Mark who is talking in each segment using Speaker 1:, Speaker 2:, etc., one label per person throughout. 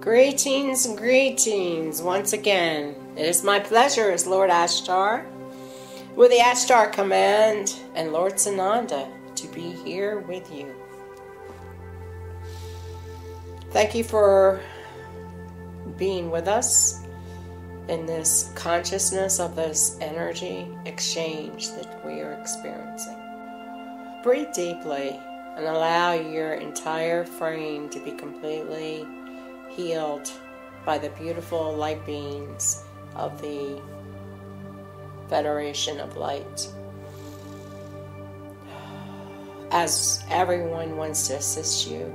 Speaker 1: Greetings and greetings once again. It is my pleasure as Lord Ashtar, with the Ashtar Command and Lord Sananda, to be here with you. Thank you for being with us in this consciousness of this energy exchange that we are experiencing. Breathe deeply and allow your entire frame to be completely healed by the beautiful light beings of the Federation of Light. As everyone wants to assist you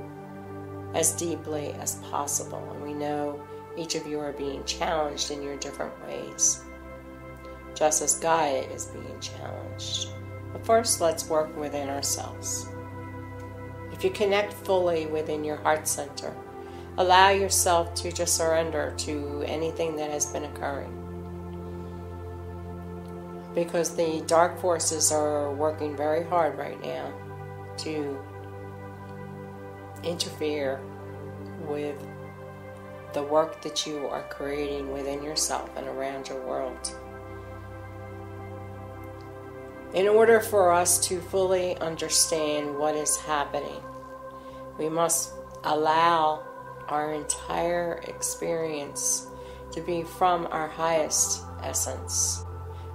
Speaker 1: as deeply as possible, and we know each of you are being challenged in your different ways, just as GAIA is being challenged. But first, let's work within ourselves. If you connect fully within your heart center, allow yourself to just surrender to anything that has been occurring. Because the dark forces are working very hard right now to interfere with the work that you are creating within yourself and around your world. In order for us to fully understand what is happening, we must allow our entire experience to be from our highest essence.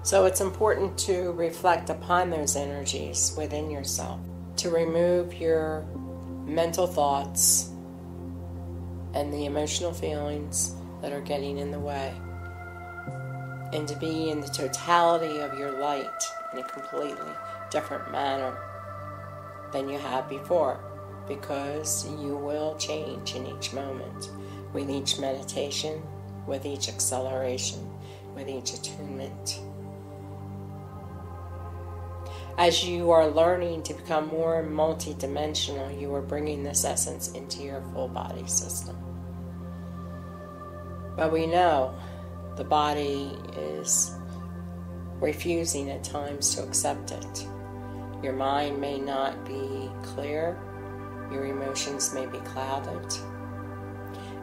Speaker 1: So it's important to reflect upon those energies within yourself, to remove your mental thoughts and the emotional feelings that are getting in the way, and to be in the totality of your light in a completely different manner than you have before. Because you will change in each moment, with each meditation, with each acceleration, with each attunement. As you are learning to become more multidimensional, you are bringing this essence into your full body system. But we know the body is refusing at times to accept it. Your mind may not be clear. Your emotions may be clouded,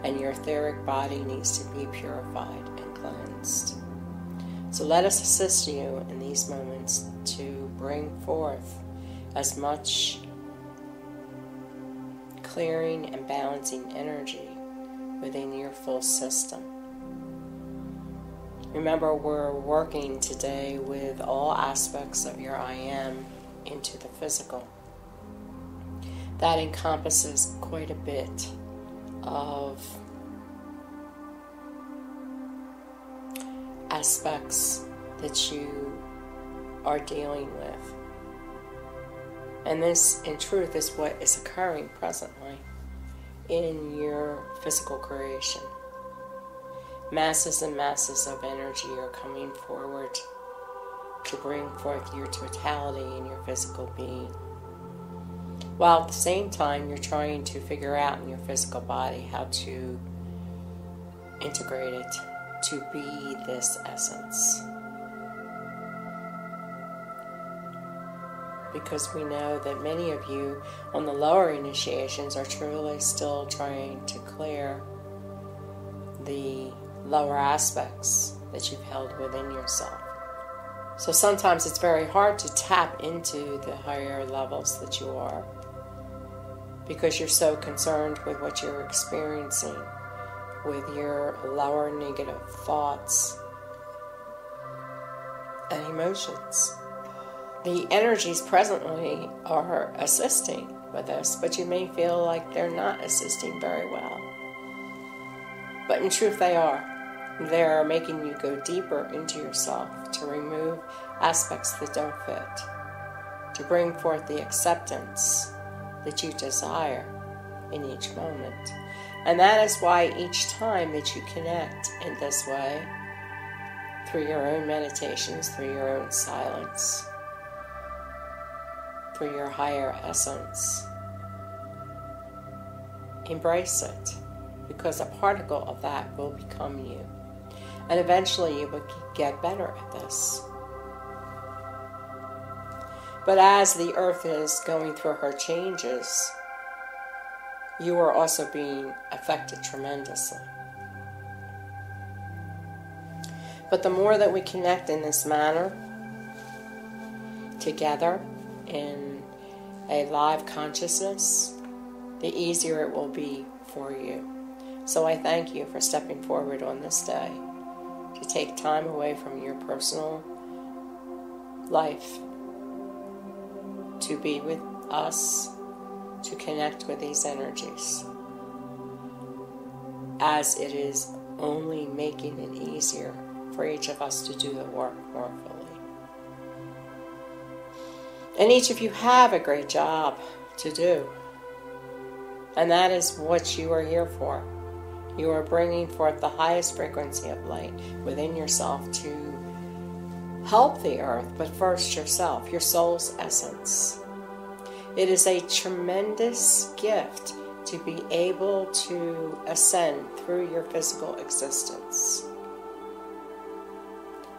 Speaker 1: and your etheric body needs to be purified and cleansed. So let us assist you in these moments to bring forth as much clearing and balancing energy within your full system. Remember, we're working today with all aspects of your I am into the physical. That encompasses quite a bit of aspects that you are dealing with. And this, in truth, is what is occurring presently in your physical creation. Masses and masses of energy are coming forward to bring forth your totality in your physical being, while at the same time you're trying to figure out in your physical body how to integrate it to be this essence. Because we know that many of you on the lower initiations are truly still trying to clear the lower aspects that you've held within yourself. So sometimes it's very hard to tap into the higher levels that you are, because you're so concerned with what you're experiencing, with your lower negative thoughts and emotions. The energies presently are assisting with this, but you may feel like they're not assisting very well. But in truth they are. They're making you go deeper into yourself, to remove aspects that don't fit, to bring forth the acceptance that you desire in each moment. And that is why each time that you connect in this way, through your own meditations, through your own silence, through your higher essence, embrace it, because a particle of that will become you. And eventually you will get better at this. But as the earth is going through her changes, you are also being affected tremendously. But the more that we connect in this manner, together in a live consciousness, the easier it will be for you. So I thank you for stepping forward on this day to take time away from your personal life to be with us, to connect with these energies, as it is only making it easier for each of us to do the work more fully. And each of you have a great job to do. And that is what you are here for. You are bringing forth the highest frequency of light within yourself to help the earth, but first yourself, your soul's essence. It is a tremendous gift to be able to ascend through your physical existence.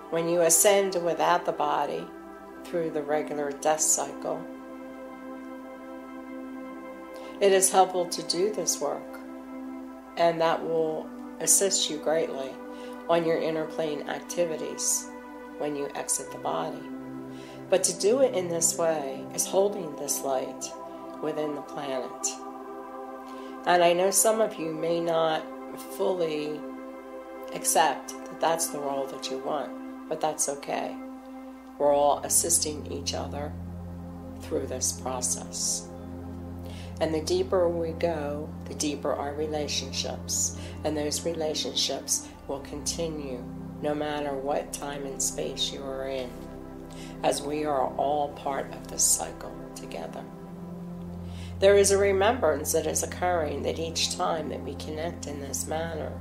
Speaker 1: When you ascend without the body through the regular death cycle, it is helpful to do this work, and that will assist you greatly on your inner plane activities when you exit the body. But to do it in this way is holding this light within the planet. And I know some of you may not fully accept that that's the role that you want, but that's okay. We're all assisting each other through this process. And the deeper we go, the deeper our relationships. And those relationships will continue no matter what time and space you are in, as we are all part of this cycle together. There is a remembrance that is occurring that each time that we connect in this manner,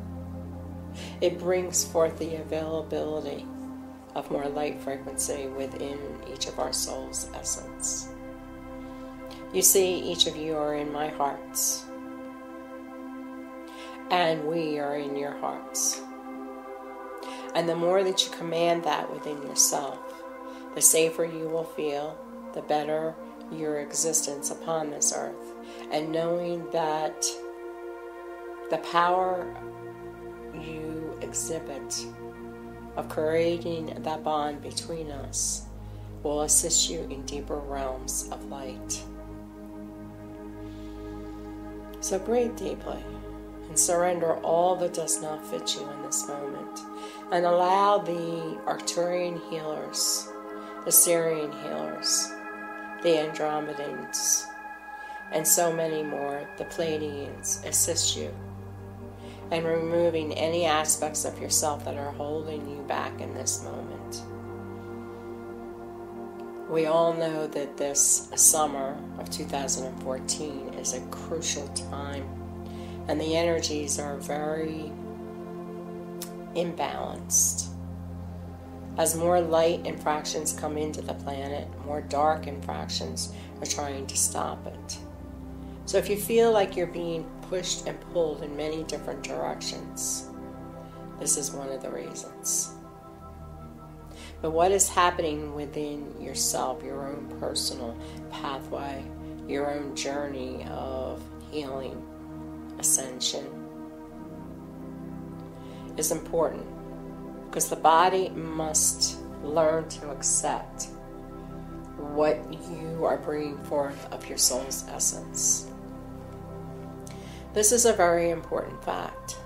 Speaker 1: it brings forth the availability of more light frequency within each of our soul's essence. You see, each of you are in my hearts, and we are in your hearts. And the more that you command that within yourself, the safer you will feel, the better your existence upon this earth. And knowing that the power you exhibit of creating that bond between us will assist you in deeper realms of light. So breathe deeply and surrender all that does not fit you in this moment, and allow the Arcturian healers, the Syrian healers, the Andromedans, and so many more, the Pleiadians, assist you in removing any aspects of yourself that are holding you back in this moment. We all know that this summer of 2014 is a crucial time, and the energies are very imbalanced. As more light infractions come into the planet, more dark infractions are trying to stop it. So if you feel like you're being pushed and pulled in many different directions, this is one of the reasons. But what is happening within yourself, your own personal pathway, your own journey of healing, ascension, is important, because the body must learn to accept what you are bringing forth of your soul's essence. This is a very important fact,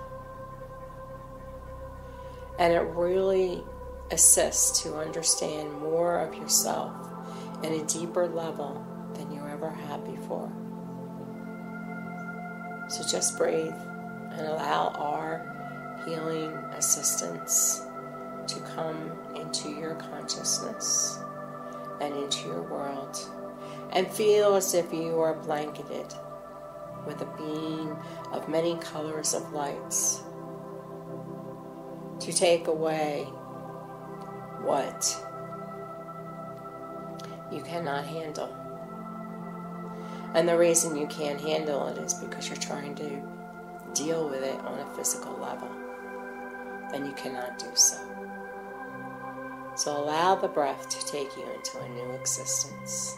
Speaker 1: and it really assists to understand more of yourself in a deeper level than you ever had before. So just breathe and allow our healing assistance to come into your consciousness and into your world, and feel as if you are blanketed with a beam of many colors of lights to take away what you cannot handle. And the reason you can't handle it is because you're trying to deal with it on a physical level, and you cannot do so. So allow the breath to take you into a new existence.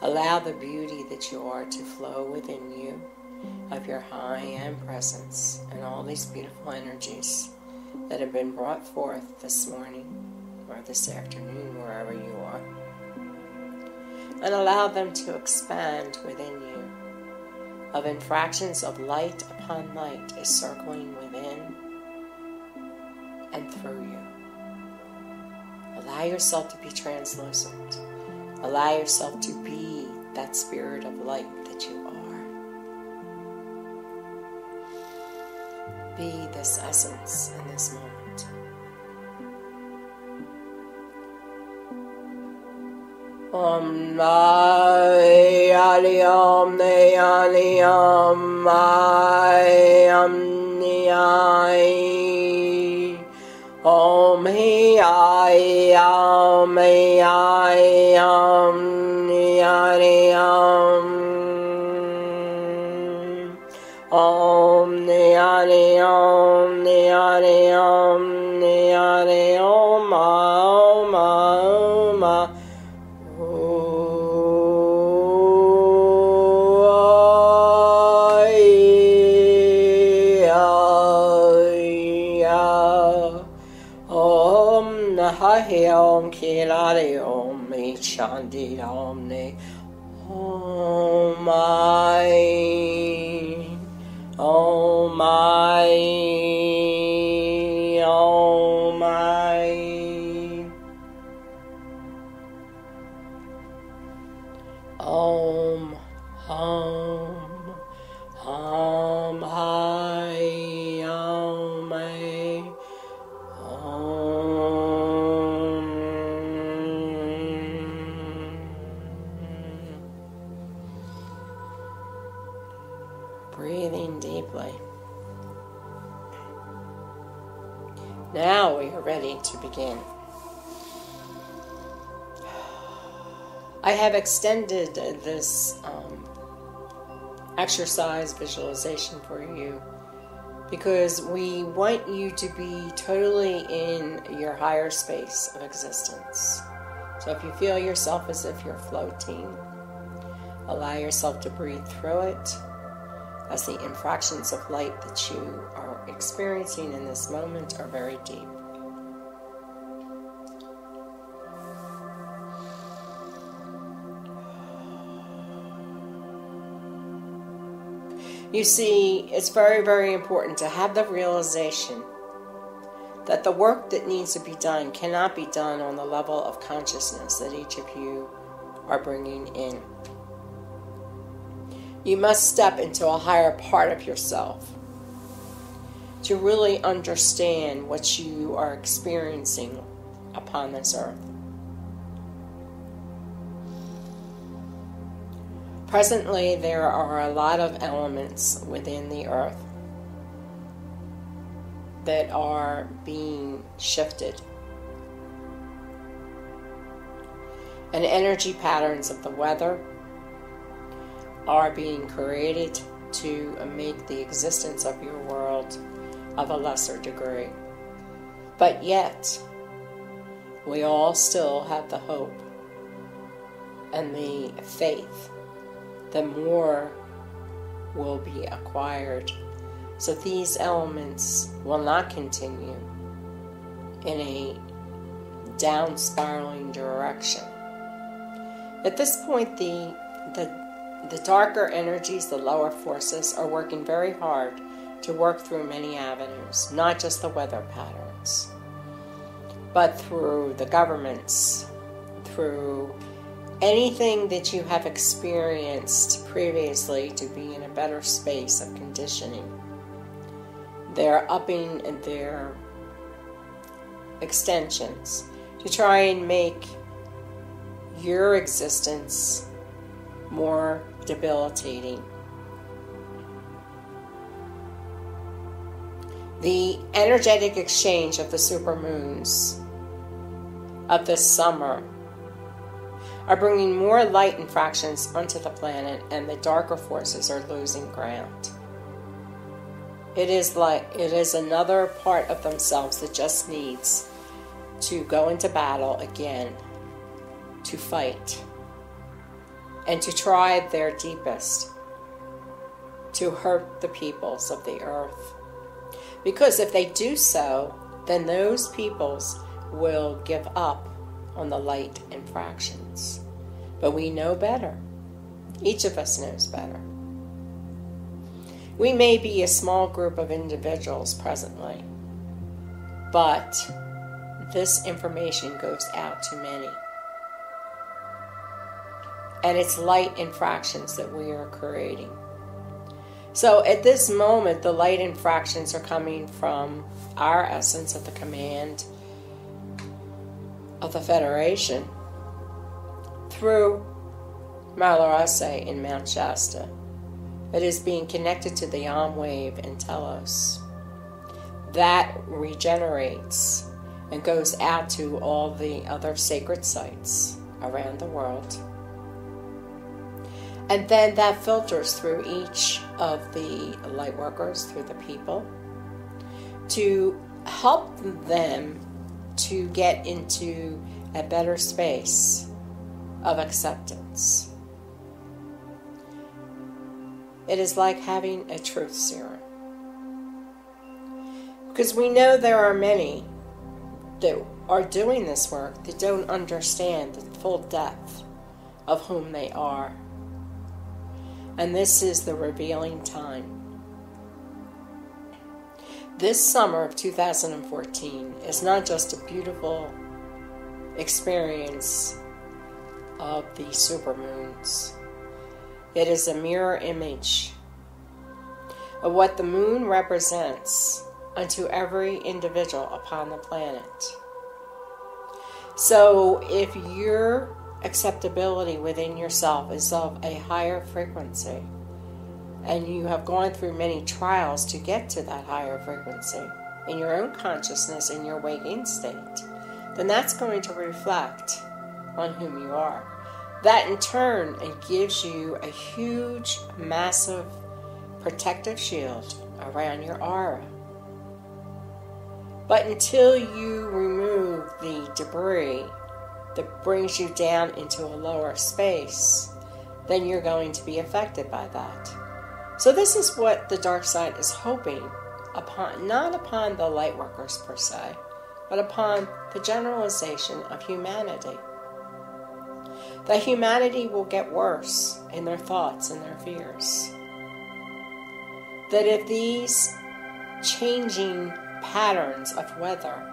Speaker 1: Allow the beauty that you are to flow within you, of your high-end presence, and all these beautiful energies that have been brought forth this morning or this afternoon, wherever you are. And allow them to expand within you, of infractions of light upon light is circling within and through you. Allow yourself to be translucent. Allow yourself to be that spirit of light that you are. Be this essence in this moment. Om Nai Ali Om Ne Ali Om Ai Om Ni Ai Om Hi Ai Om Hi Ai Om Ni Ai Om Ni Ai Om Ni Ai Om Ni Ai Om Om Om Kilari Om Chandi Om Ne Om I Om I Om I Om Hum Hum Hi Om I breathing deeply. Now we are ready to begin. I have extended this exercise visualization for you because we want you to be totally in your higher space of existence. So if you feel yourself as if you're floating, allow yourself to breathe through it, as the infractions of light that you are experiencing in this moment are very deep. You see, it's very, very important to have the realization that the work that needs to be done cannot be done on the level of consciousness that each of you are bringing in. You must step into a higher part of yourself to really understand what you are experiencing upon this earth. Presently, there are a lot of elements within the earth that are being shifted. And energy patterns of the weather are being created to make the existence of your world of a lesser degree. But yet, we all still have the hope and the faith that more will be acquired. So these elements will not continue in a down spiraling direction. At this point, the darker energies, the lower forces, are working very hard to work through many avenues, not just the weather patterns, but through the governments, through anything that you have experienced previously to be in a better space of conditioning. They're upping their extensions to try and make your existence more debilitating. The energetic exchange of the supermoons of this summer are bringing more light infractions onto the planet, and the darker forces are losing ground. It is another part of themselves that just needs to go into battle again, to fight, and to try their deepest to hurt the peoples of the earth. Because if they do so, then those peoples will give up on the light infractions. But we know better. Each of us knows better. We may be a small group of individuals presently, but this information goes out to many. And it's light infractions that we are creating. So at this moment, the light infractions are coming from our essence of the command of the Federation through Mahlariessee in Mount Shasta. It is being connected to the Yam wave in Telos. That regenerates and goes out to all the other sacred sites around the world. And then that filters through each of the light workers, through the people, to help them to get into a better space of acceptance. It is like having a truth serum. Because we know there are many that are doing this work that don't understand the full depth of whom they are. And this is the revealing time. This summer of 2014 is not just a beautiful experience of the supermoons. It is a mirror image of what the moon represents unto every individual upon the planet. So if your acceptability within yourself is of a higher frequency, and you have gone through many trials to get to that higher frequency in your own consciousness, in your waking state, then that's going to reflect on whom you are. That in turn, it gives you a huge, massive protective shield around your aura. But until you remove the debris that brings you down into a lower space, then you're going to be affected by that. So this is what the dark side is hoping upon, not upon the light workers per se, but upon the generalization of humanity. That humanity will get worse in their thoughts and their fears. That if these changing patterns of weather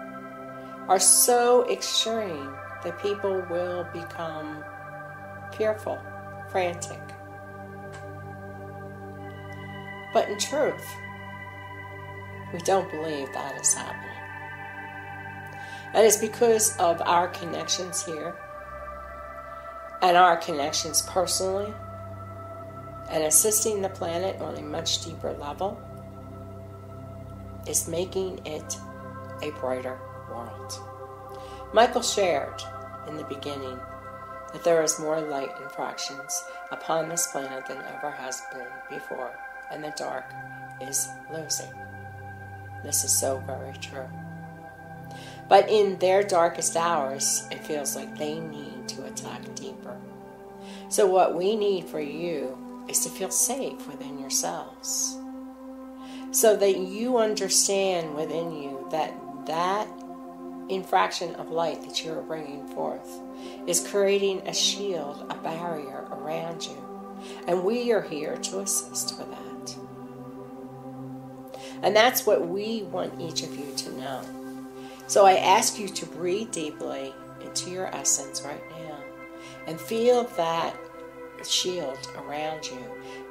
Speaker 1: are so extreme, that people will become fearful, frantic. But in truth, we don't believe that is happening. And it's because of our connections here, and our connections personally, and assisting the planet on a much deeper level, is making it a brighter world. Michael shared in the beginning that there is more light infractions upon this planet than ever has been before, and the dark is losing. This is so very true. But in their darkest hours, it feels like they need to attack deeper. So what we need for you is to feel safe within yourselves, so that you understand within you that that infraction of light that you are bringing forth is creating a shield, a barrier around you. And we are here to assist with that. And that's what we want each of you to know. So I ask you to breathe deeply into your essence right now and feel that shield around you.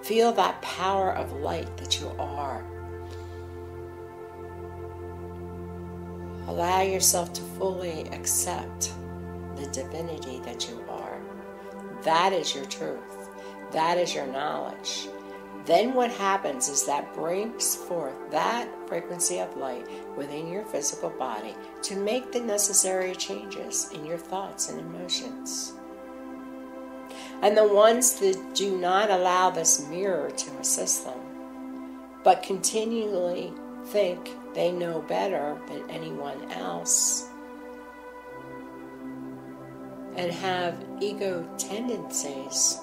Speaker 1: Feel that power of light that you are. Allow yourself to fully accept the divinity that you are. That is your truth. That is your knowledge. Then what happens is that brings forth that frequency of light within your physical body to make the necessary changes in your thoughts and emotions. And the ones that do not allow this mirror to assist them, but continually think they know better than anyone else, and have ego tendencies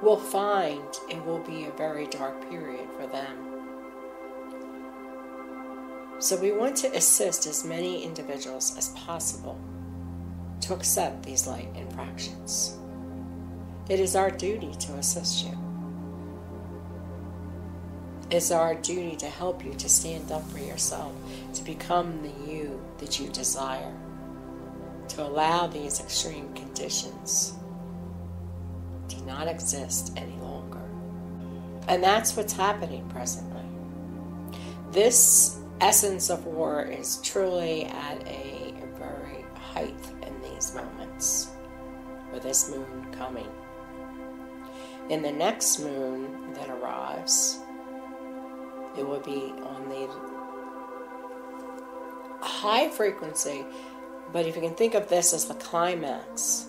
Speaker 1: will find it will be a very dark period for them. So we want to assist as many individuals as possible to accept these light infractions. It is our duty to assist you. It's our duty to help you to stand up for yourself, to become the you that you desire, to allow these extreme conditions to not exist any longer. And that's what's happening presently. This essence of war is truly at a very height in these moments, with this moon coming. In the next moon that arrives, it will be on the high frequency, but if you can think of this as the climax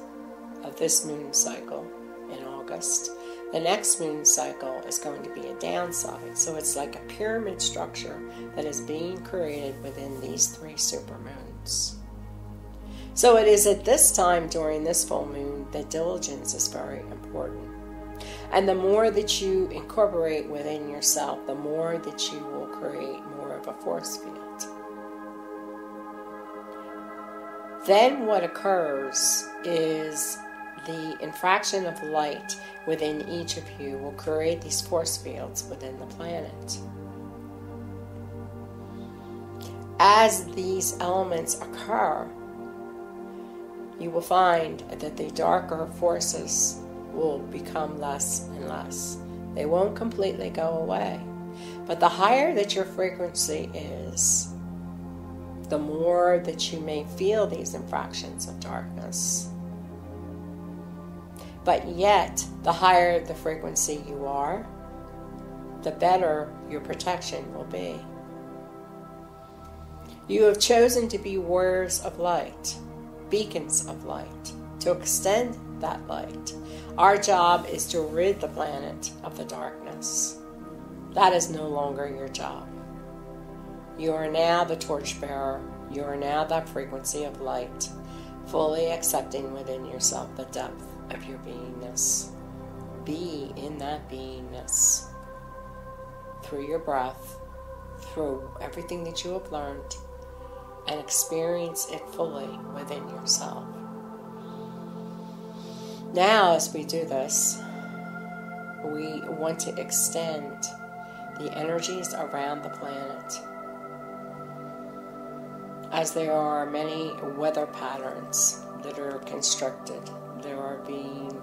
Speaker 1: of this moon cycle in August, the next moon cycle is going to be a downside. So it's like a pyramid structure that is being created within these 3 supermoons. So it is at this time during this full moon that diligence is very important. And the more that you incorporate within yourself, the more that you will create more of a force field. Then what occurs is the infraction of light within each of you will create these force fields within the planet. As these elements occur, you will find that the darker forces will become less and less. They won't completely go away. But the higher that your frequency is, the more that you may feel these infractions of darkness. But yet, the higher the frequency you are, the better your protection will be. You have chosen to be warriors of light, beacons of light, to extend that light. Our job is to rid the planet of the darkness. That is no longer your job. You are now the torchbearer. You are now that frequency of light, fully accepting within yourself the depth of your beingness. Be in that beingness through your breath, through everything that you have learned, and experience it fully within yourself. Now, as we do this, we want to extend the energies around the planet. As there are many weather patterns that are constricted, they are being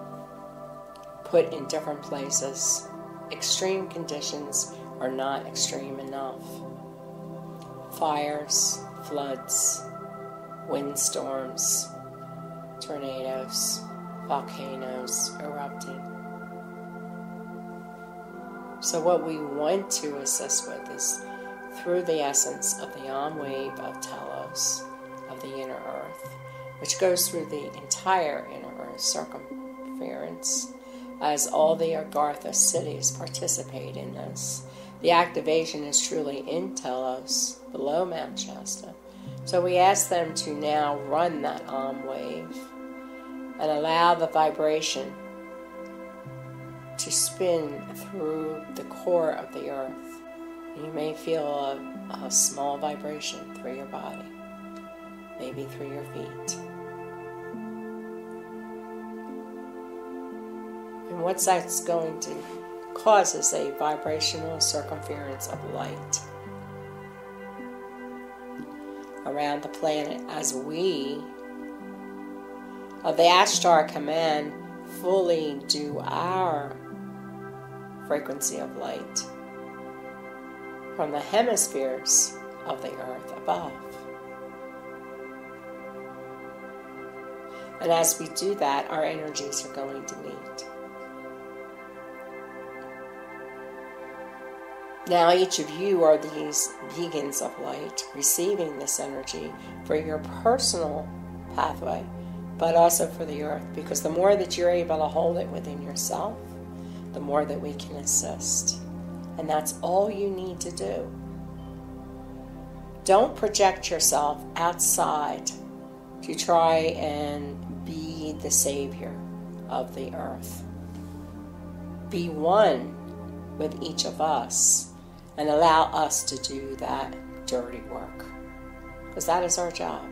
Speaker 1: put in different places. Extreme conditions are not extreme enough. Fires, floods, windstorms, tornadoes, volcanoes erupting. So what we want to assist with is through the essence of the Om wave of Telos, of the inner earth, which goes through the entire inner earth circumference, as all the Agartha cities participate in this. The activation is truly in Telos, below Mount Shasta. So we ask them to now run that Om wave and allow the vibration to spin through the core of the earth. And you may feel a small vibration through your body, maybe through your feet. And what that's going to cause is a vibrational circumference of light around the planet as we, of the Ashtar command, fully do our frequency of light from the hemispheres of the earth above. And as we do that, our energies are going to meet. Now each of you are these beacons of light, receiving this energy for your personal pathway, but also for the earth, because the more that you're able to hold it within yourself, the more that we can assist. And that's all you need to do. Don't project yourself outside to try and be the savior of the earth. Be one with each of us and allow us to do that dirty work. Because that is our job.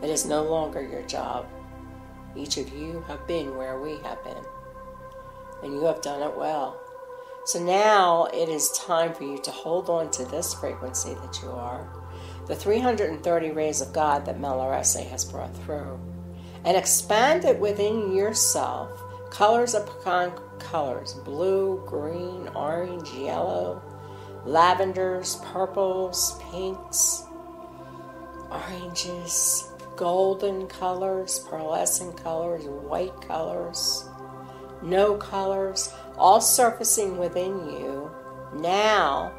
Speaker 1: It is no longer your job. Each of you have been where we have been. And you have done it well. So now it is time for you to hold on to this frequency that you are, the 330 rays of God that Meleriesse has brought through, and expand it within yourself. Colors upon colors: blue, green, orange, yellow, lavenders, purples, pinks, oranges, golden colors, pearlescent colors, white colors, no colors, all surfacing within you. Now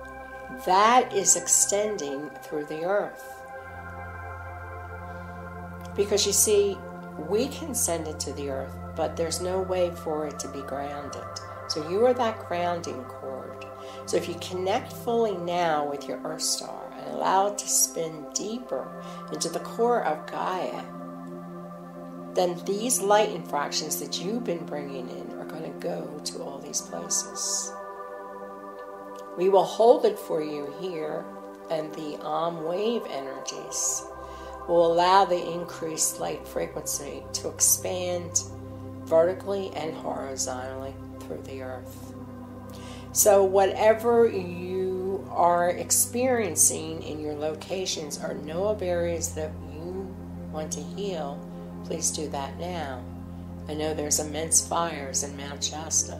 Speaker 1: that is extending through the earth. Because you see, we can send it to the earth, but there's no way for it to be grounded. So you are that grounding cord. So if you connect fully now with your Earth Star and allow it to spin deeper into the core of Gaia, then these light infractions that you've been bringing in are going to go to all these places. We will hold it for you here, and the wave energies will allow the increased light frequency to expand vertically and horizontally through the earth. So whatever you are experiencing in your locations or know of areas that you want to heal, please do that now. I know there's immense fires in Mount Shasta.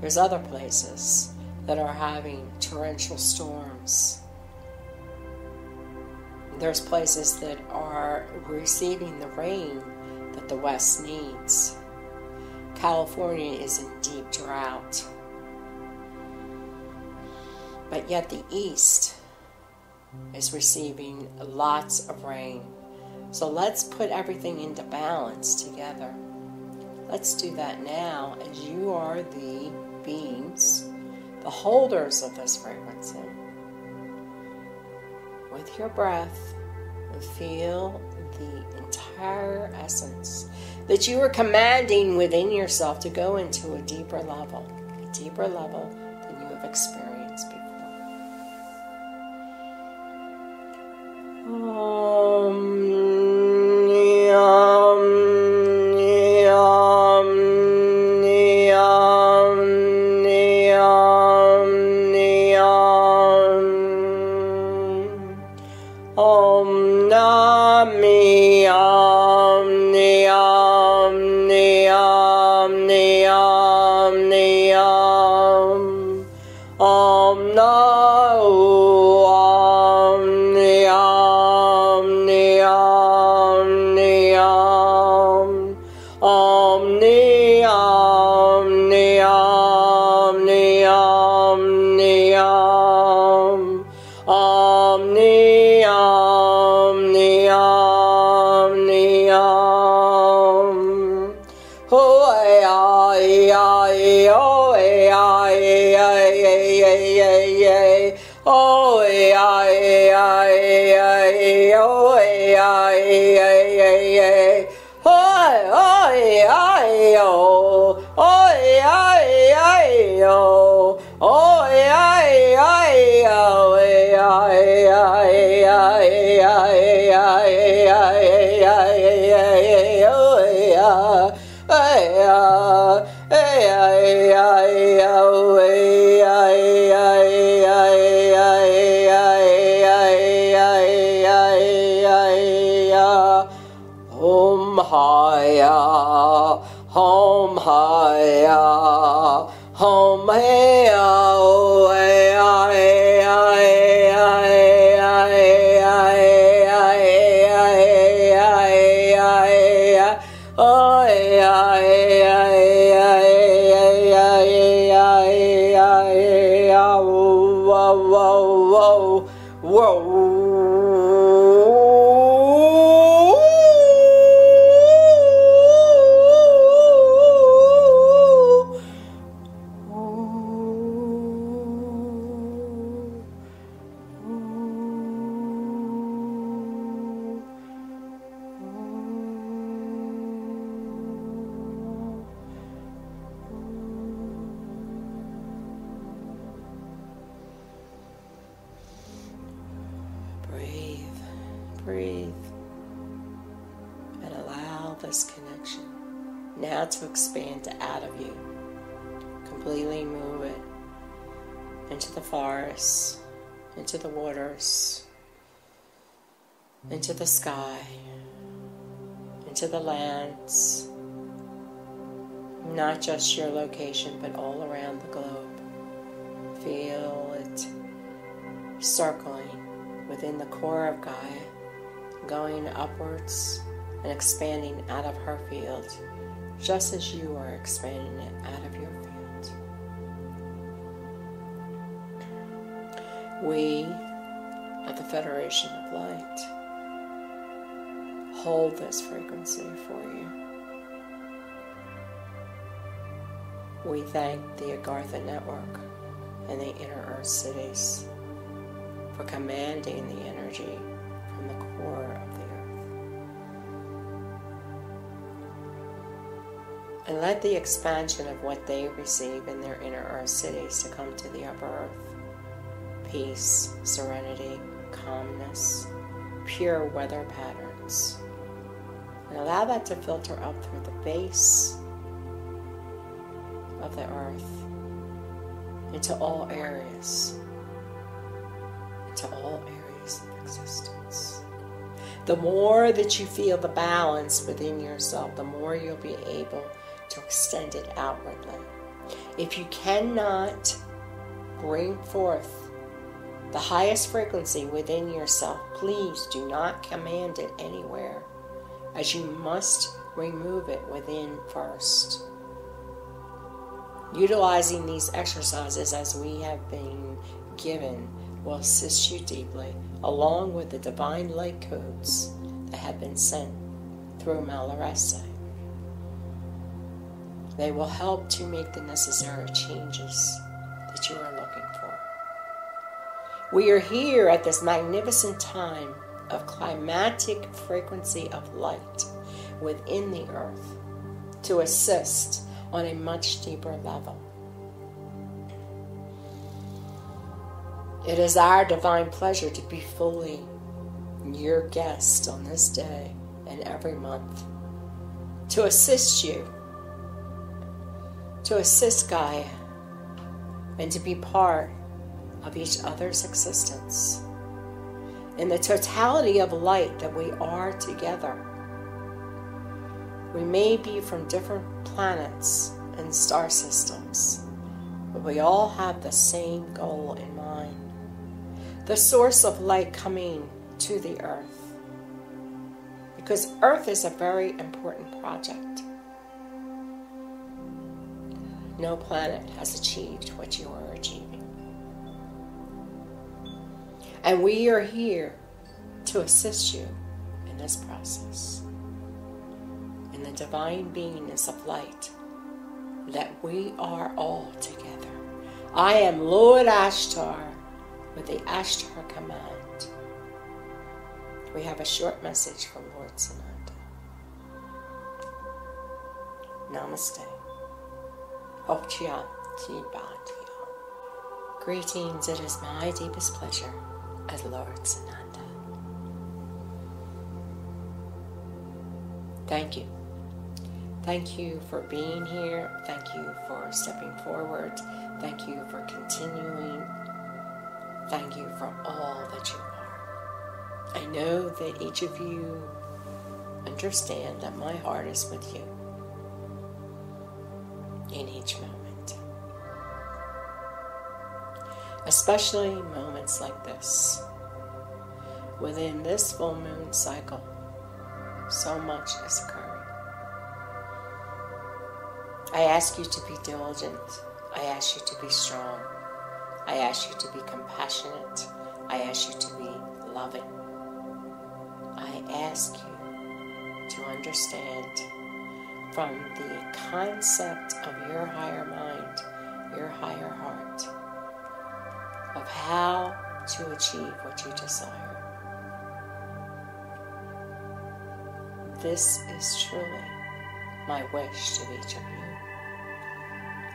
Speaker 1: There's other places that are having torrential storms. There's places that are receiving the rain that the West needs. California is in deep drought. But yet the East is receiving lots of rain. So let's put everything into balance together. Let's do that now, as you are the beings, the holders of this frequency. With your breath, feel the entire essence that you are commanding within yourself to go into a deeper level than you have experienced before. connection. Now to expand out of you. Completely move it into the forests, into the waters, into the sky, into the lands, not just your location, but all around the globe. Feel it circling within the core of Gaia, going upwards and expanding out of her field, just as you are expanding it out of your field. We, at the Federation of Light, hold this frequency for you. We thank the Agartha Network and the Inner Earth Cities for commanding the energy from the core of the earth. And let the expansion of what they receive in their Inner Earth Cities to come to the upper earth. Peace, serenity, calmness, pure weather patterns. And allow that to filter up through the base of the earth into all areas of existence. The more that you feel the balance within yourself, the more you'll be able to extend it outwardly. If you cannot bring forth the highest frequency within yourself, please do not command it anywhere, as you must remove it within first. Utilizing these exercises as we have been given will assist you deeply, along with the divine light codes that have been sent through Meleriesse. They will help to make the necessary changes that you are looking for. We are here at this magnificent time of climatic frequency of light within the earth to assist on a much deeper level. It is our divine pleasure to be fully your guest on this day and every month, to assist you, to assist Gaia, and to be part of each other's existence in the totality of light that we are together. We may be from different planets and star systems, but we all have the same goal in mind. The source of light coming to the earth. Because earth is a very important project. No planet has achieved what you are achieving. And we are here to assist you in this process. In the divine beingness of light, that we are all together. I am Lord Ashtar with the Ashtar command. We have a short message from Lord Sananda. Namaste. Ochya Tibatia. Greetings, it is my deepest pleasure as Lord Sananda. Thank you. Thank you for being here. Thank you for stepping forward. Thank you for continuing. Thank you for all that you are. I know that each of you understand that my heart is with you in each moment. Especially moments like this. Within this full moon cycle, so much is occurring. I ask you to be diligent. I ask you to be strong. I ask you to be compassionate. I ask you to be loving. I ask you to understand from the concept of your higher mind, your higher heart, of how to achieve what you desire. This is truly my wish to each of you.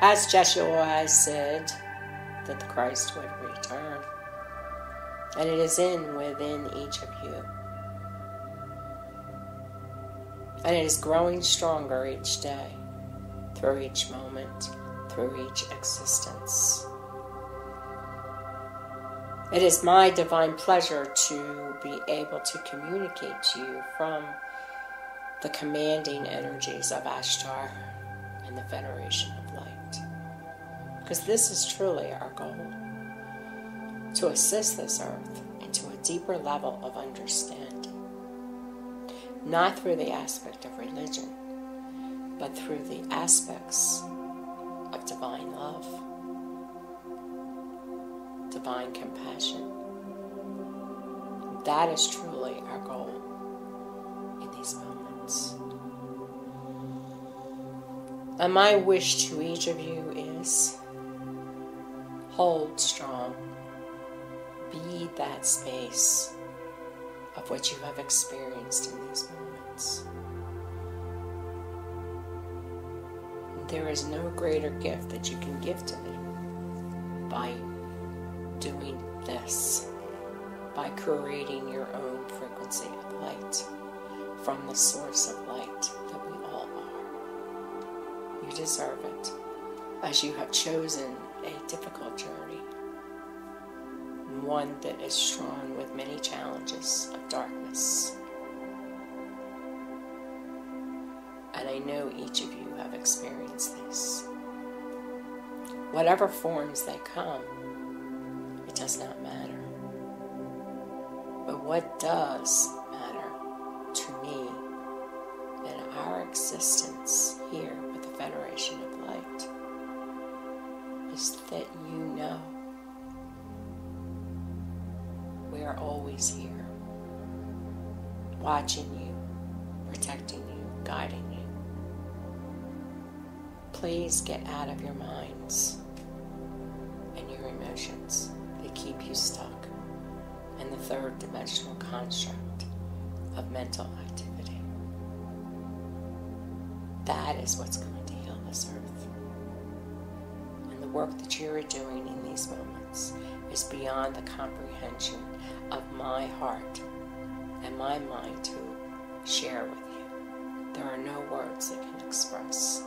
Speaker 1: As Joshua said, that the Christ would return. And it is within each of you. And it is growing stronger each day, through each moment, through each existence. It is my divine pleasure to be able to communicate to you from the commanding energies of Ashtar and the Federation of Light. Because this is truly our goal, to assist this earth into a deeper level of understanding. Not through the aspect of religion, but through the aspects of divine love, divine compassion. That is truly our goal in these moments. And my wish to each of you is hold strong. Be that space of what you have experienced in these moments. There is no greater gift that you can give to me by doing this, by creating your own frequency of light from the source of light that we all are. You deserve it, as you have chosen a difficult journey, one that is strewn with many challenges of darkness. And I know each of you have experienced this. Whatever forms they come, it does not matter. But what does matter to me in our existence here with the Federation of Light is that you know we are always here, watching you, protecting you, guiding you. Please get out of your minds and your emotions that keep you stuck in the third dimensional construct of mental activity. That is what's going to heal this earth. And the work that you are doing in these moments is beyond the comprehension of my heart and my mind to share with you. There are no words that can express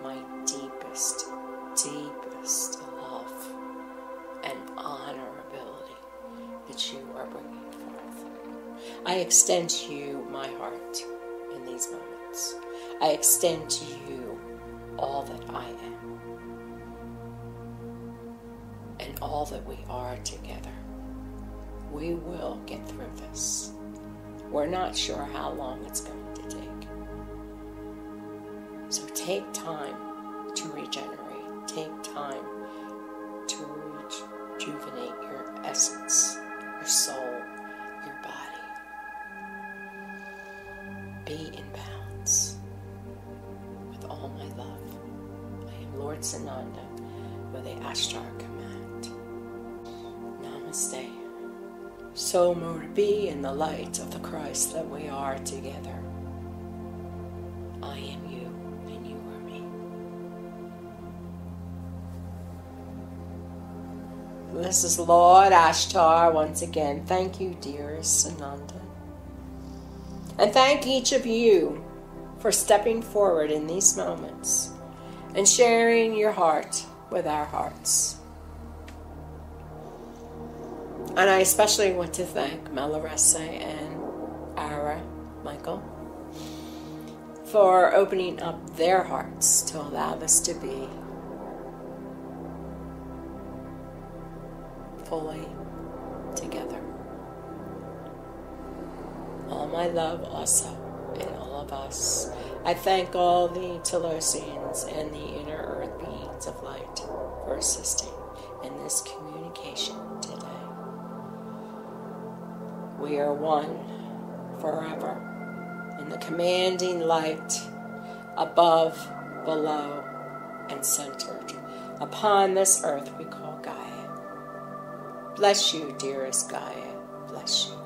Speaker 1: my deepest, deepest love and honorability that you are bringing forth. I extend to you my heart in these moments. I extend to you all that I am and all that we are together. We will get through this. We're not sure how long it's going to take. So take time to regenerate. Take time to rejuvenate your essence, your soul, your body. Be in balance with all my love. I am Lord Sananda with the Ashtar command. Namaste. So more to be in the light of the Christ that we are together. I am you. This is Lord Ashtar once again. Thank you, dearest Sananda. And thank each of you for stepping forward in these moments and sharing your heart with our hearts. And I especially want to thank Meleriesse and Michael for opening up their hearts to allow this to be fully together. All my love also in all of us. I thank all the Tele-Seminars and the inner earth beings of light for assisting in this communication today. We are one forever in the commanding light above, below, and centered upon this earth we call GAIA. Bless you, dearest GAIA. Bless you.